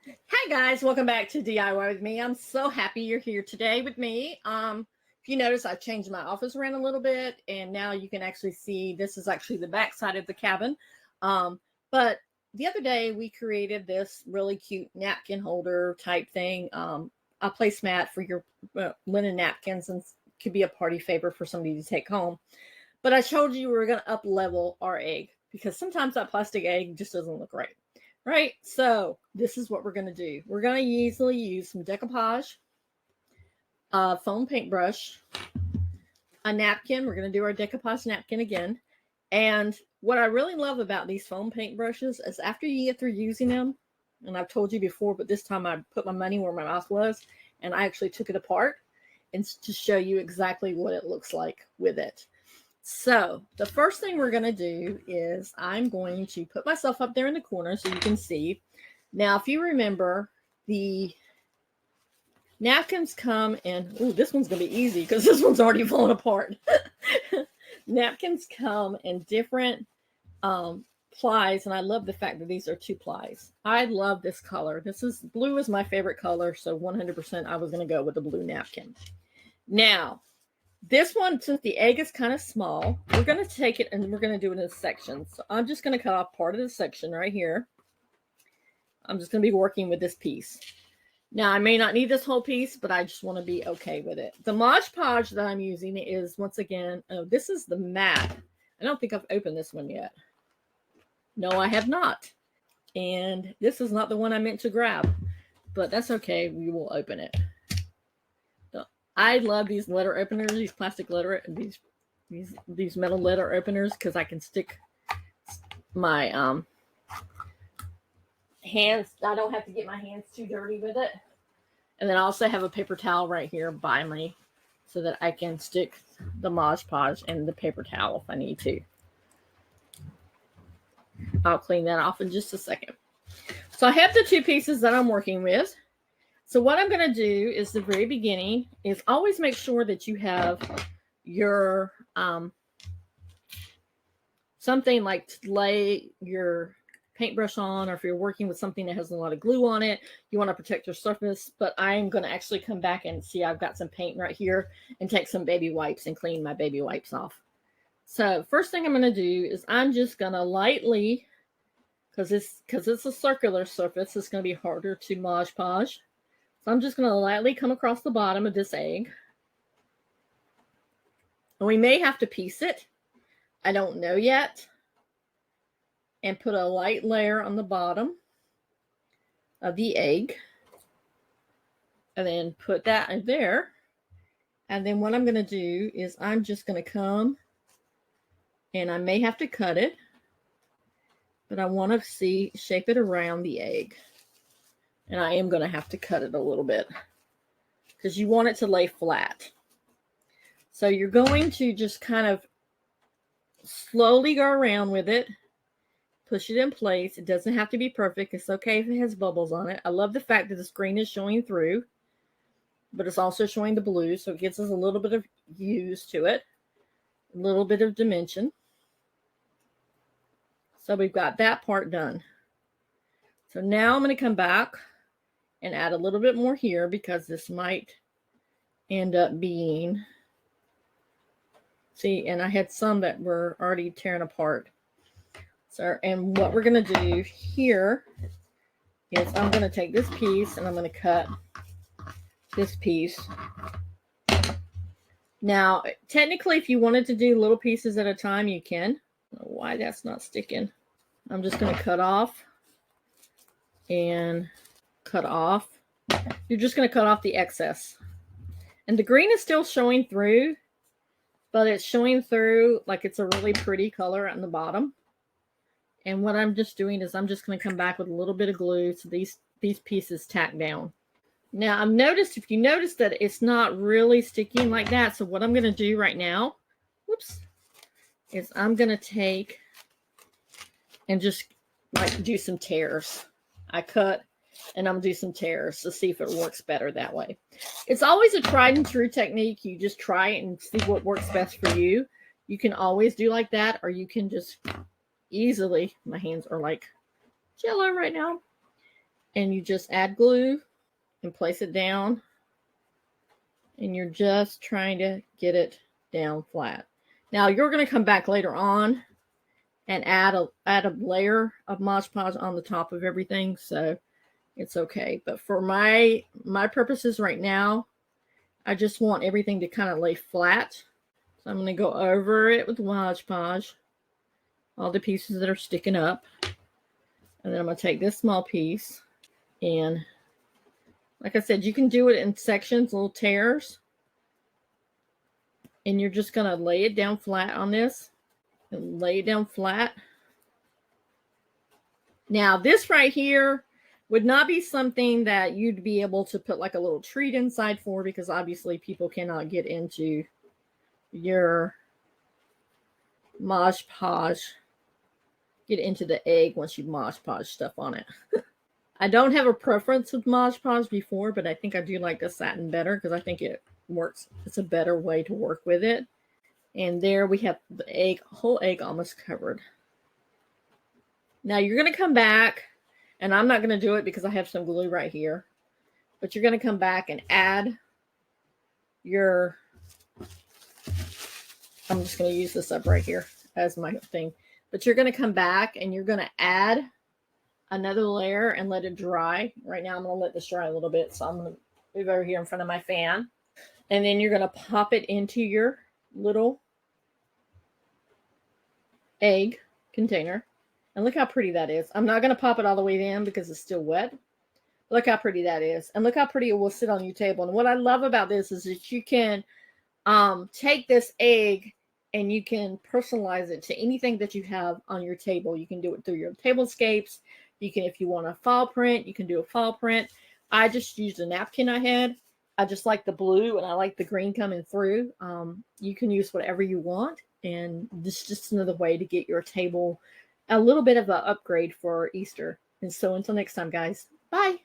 Hi guys, welcome back to DIY with me. I'm so happy you're here today with me. If you notice, I've changed my office around a little bit, and now you can actually see this is actually the back side of the cabin. But the other day we created this really cute napkin holder type thing, a placemat for your linen napkins, and could be a party favor for somebody to take home. But I told you we were going to up level our egg because sometimes that plastic egg just doesn't look right. Right, so this is what we're going to do. We're going to easily use some decoupage, a foam paintbrush, a napkin. We're going to do our decoupage napkin again. And what I really love about these foam paintbrushes is after you get through using them, and I've told you before, but this time I put my money where my mouth was, and I actually took it apart and to show you exactly what it looks like with it. So the first thing we're going to do is I'm going to put myself up there in the corner so you can see. Now, if you remember, the napkins come in. Oh, this one's going to be easy because this one's already fallen apart. Napkins come in different plies, and I love the fact that these are 2 plies. I love this color. Blue is my favorite color, so 100% I was going to go with the blue napkin. Now, this one, since the egg is kind of small, we're going to take it and we're going to do it in sections. So I'm just going to cut off part of the section right here. I'm just going to be working with this piece. Now, I may not need this whole piece, but I just want to be okay with it. The Mod Podge that I'm using is, once again, this is the matte. I don't think I've opened this one yet. No, I have not. And this is not the one I meant to grab, but that's okay. We will open it. I love these letter openers, these plastic letter, these metal letter openers, because I can stick my hands. I don't have to get my hands too dirty with it. And then I also have a paper towel right here by me so that I can stick the Mod Podge and the paper towel if I need to. I'll clean that off in just a second. So I have the 2 pieces that I'm working with. So what I'm going to do is the very beginning is always make sure that you have your something like to lay your paintbrush on, or if you're working with something that has a lot of glue on it, you want to protect your surface. But I'm going to actually come back and see I've got some paint right here and take some baby wipes and clean my baby wipes off. So first thing I'm going to do is I'm just going to lightly, because it's a circular surface, it's going to be harder to Mod Podge. So I'm just going to lightly come across the bottom of this egg. And we may have to piece it. I don't know yet. And put a light layer on the bottom of the egg. And then put that in there. And then what I'm going to do is I'm just going to come, and I may have to cut it, but I want to shape it around the egg. And I am going to have to cut it a little bit because you want it to lay flat. So you're going to just kind of slowly go around with it, push it in place. It doesn't have to be perfect. It's okay if it has bubbles on it. I love the fact that the screen is showing through, but it's also showing the blue, so it gives us a little bit of hues to it, a little bit of dimension. So we've got that part done. So now I'm going to come back and add a little bit more here because this might end up being, see, and I had some that were already tearing apart. So, and what we're going to do here is I'm going to take this piece and I'm going to cut this piece. Now, technically, if you wanted to do little pieces at a time, you can. I don't know why that's not sticking. I'm just going to cut off and cut off. You're just going to cut off the excess. And the green is still showing through, but it's showing through like it's a really pretty color on the bottom. And what I'm just doing is I'm just going to come back with a little bit of glue so these pieces tack down. Now, I've noticed, if you notice that it's not really sticking like that, so what I'm going to do right now, whoops, is I'm going to take and just like do some tears. I cut and I'm going to do some tears to see if it works better that way. It's always a tried and true technique. You just try it and see what works best for you. You can always do like that, or you can just easily, my hands are like jello right now. and you just add glue and place it down, and you're just trying to get it down flat. Now you're going to come back later on and add a layer of Mod Podge on the top of everything, so it's okay. But for my purposes right now, I just want everything to kind of lay flat. So I'm going to go over it with Mod Podge, all the pieces that are sticking up. And then I'm going to take this small piece, and like I said, you can do it in sections, little tears. And you're just going to lay it down flat on this. And lay it down flat. Now, this right here would not be something that you'd be able to put like a little treat inside for, because obviously people cannot get into your Mod Podge, get into the egg once you Mod Podge stuff on it. I don't have a preference with Mod Podge before, but I think I do like the satin better because I think it works. It's a better way to work with it. And there we have the egg, whole egg almost covered. Now you're going to come back, and I'm not going to do it because I have some glue right here, but you're going to come back and add your, I'm just going to use this up right here as my thing, but you're going to come back and you're going to add another layer and let it dry. Right now I'm going to let this dry a little bit, so I'm going to move over here in front of my fan, and then you're going to pop it into your little egg container. And look how pretty that is. I'm not going to pop it all the way in because it's still wet. Look how pretty that is. And look how pretty it will sit on your table. And what I love about this is that you can take this egg and you can personalize it to anything that you have on your table. You can do it through your tablescapes. You can, if you want a fall print, you can do a fall print. I just used a napkin I had. I just like the blue and I like the green coming through. You can use whatever you want. And this is just another way to get your table a little bit of an upgrade for Easter. And so until next time, guys, bye.